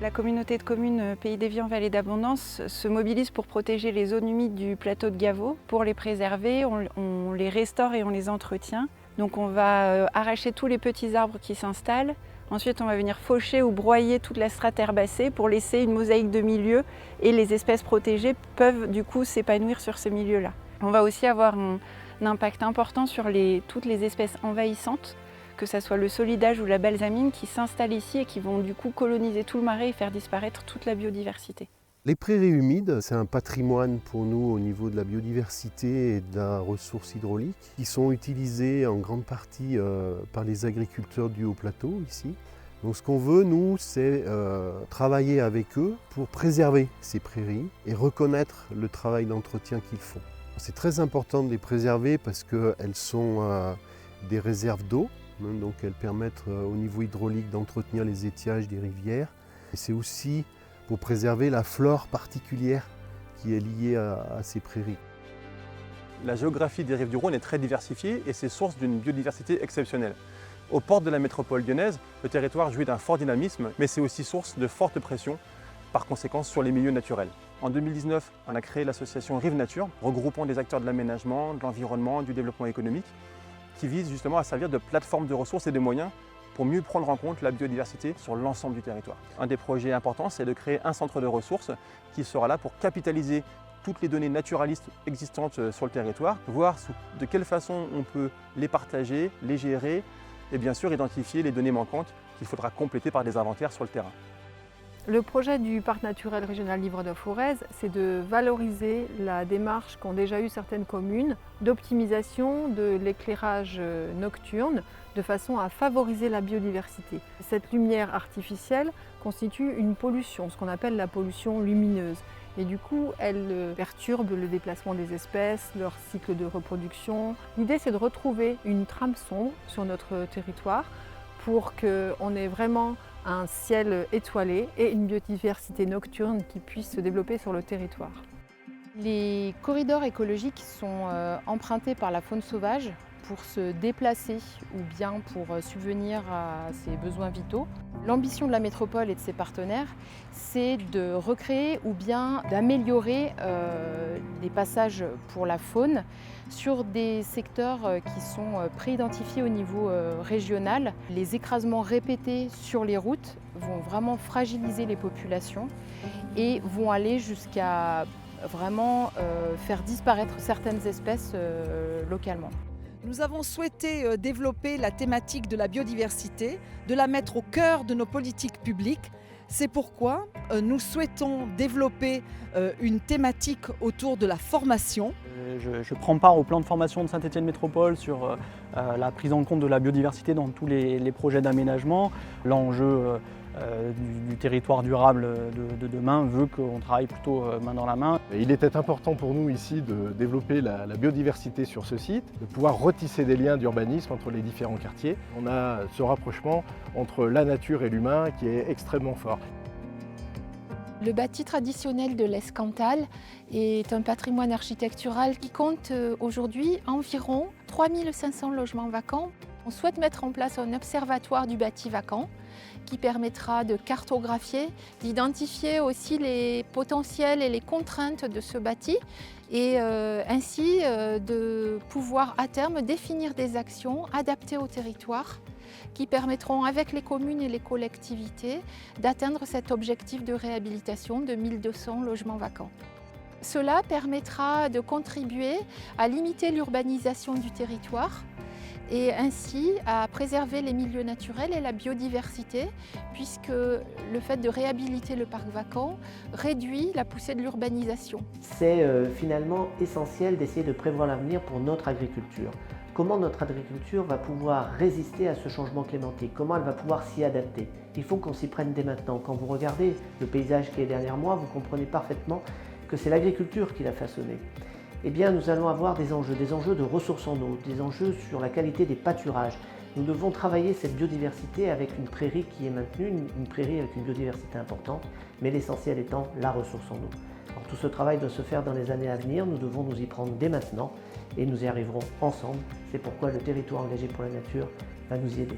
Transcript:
La communauté de communes Pays d'Évian Vallée d'Abondance se mobilise pour protéger les zones humides du plateau de Gaveau. Pour les préserver, on les restaure et on les entretient. Donc on va arracher tous les petits arbres qui s'installent. Ensuite, on va venir faucher ou broyer toute la strate herbacée pour laisser une mosaïque de milieux et les espèces protégées peuvent du coup s'épanouir sur ce milieu-là. On va aussi avoir un impact important sur toutes les espèces envahissantes, que ce soit le solidage ou la balsamine qui s'installent ici et qui vont du coup coloniser tout le marais et faire disparaître toute la biodiversité. Les prairies humides, c'est un patrimoine pour nous au niveau de la biodiversité et de la ressource hydraulique, qui sont utilisées en grande partie par les agriculteurs du haut plateau ici. Donc ce qu'on veut, nous, c'est travailler avec eux pour préserver ces prairies et reconnaître le travail d'entretien qu'ils font. C'est très important de les préserver parce qu'elles sont des réserves d'eau, donc elles permettent au niveau hydraulique d'entretenir les étiages des rivières. Et c'est aussi pour préserver la flore particulière qui est liée à ces prairies. La géographie des rives du Rhône est très diversifiée et c'est source d'une biodiversité exceptionnelle. Aux portes de la métropole lyonnaise, le territoire jouit d'un fort dynamisme, mais c'est aussi source de forte pression, par conséquent sur les milieux naturels. En 2019, on a créé l'association Rive Nature, regroupant des acteurs de l'aménagement, de l'environnement, du développement économique, qui vise justement à servir de plateforme de ressources et de moyens pour mieux prendre en compte la biodiversité sur l'ensemble du territoire. Un des projets importants, c'est de créer un centre de ressources qui sera là pour capitaliser toutes les données naturalistes existantes sur le territoire, voir de quelle façon on peut les partager, les gérer et bien sûr identifier les données manquantes qu'il faudra compléter par des inventaires sur le terrain. Le projet du Parc naturel régional Livre-de-Forez, c'est de valoriser la démarche qu'ont déjà eu certaines communes d'optimisation de l'éclairage nocturne de façon à favoriser la biodiversité. Cette lumière artificielle constitue une pollution, ce qu'on appelle la pollution lumineuse. Et du coup, elle perturbe le déplacement des espèces, leur cycle de reproduction. L'idée, c'est de retrouver une trame sombre sur notre territoire pour qu'on ait vraiment un ciel étoilé et une biodiversité nocturne qui puisse se développer sur le territoire. Les corridors écologiques sont empruntés par la faune sauvage pour se déplacer ou bien pour subvenir à ses besoins vitaux. L'ambition de la métropole et de ses partenaires, c'est de recréer ou bien d'améliorer des passages pour la faune sur des secteurs qui sont préidentifiés au niveau régional. Les écrasements répétés sur les routes vont vraiment fragiliser les populations et vont aller jusqu'à vraiment faire disparaître certaines espèces localement. Nous avons souhaité développer la thématique de la biodiversité, de la mettre au cœur de nos politiques publiques. C'est pourquoi nous souhaitons développer une thématique autour de la formation. Je prends part au plan de formation de Saint-Étienne Métropole sur la prise en compte de la biodiversité dans tous les projets d'aménagement. L'enjeu du territoire durable de demain veut qu'on travaille plutôt main dans la main. Il était important pour nous ici de développer la biodiversité sur ce site, de pouvoir retisser des liens d'urbanisme entre les différents quartiers. On a ce rapprochement entre la nature et l'humain qui est extrêmement fort. Le bâti traditionnel de l'Escantal est un patrimoine architectural qui compte aujourd'hui environ 3500 logements vacants. On souhaite mettre en place un observatoire du bâti vacant qui permettra de cartographier, d'identifier aussi les potentiels et les contraintes de ce bâti et ainsi de pouvoir à terme définir des actions adaptées au territoire qui permettront avec les communes et les collectivités d'atteindre cet objectif de réhabilitation de 1200 logements vacants. Cela permettra de contribuer à limiter l'urbanisation du territoire et ainsi à préserver les milieux naturels et la biodiversité puisque le fait de réhabiliter le parc vacant réduit la poussée de l'urbanisation. C'est finalement essentiel d'essayer de prévoir l'avenir pour notre agriculture. Comment notre agriculture va pouvoir résister à ce changement climatique? Comment elle va pouvoir s'y adapter? Il faut qu'on s'y prenne dès maintenant. Quand vous regardez le paysage qui est derrière moi, vous comprenez parfaitement que c'est l'agriculture qui l'a façonné. Eh bien, nous allons avoir des enjeux de ressources en eau, des enjeux sur la qualité des pâturages. Nous devons travailler cette biodiversité avec une prairie qui est maintenue, une prairie avec une biodiversité importante, mais l'essentiel étant la ressource en eau. Alors, tout ce travail doit se faire dans les années à venir, nous devons nous y prendre dès maintenant et nous y arriverons ensemble. C'est pourquoi le territoire engagé pour la nature va nous y aider.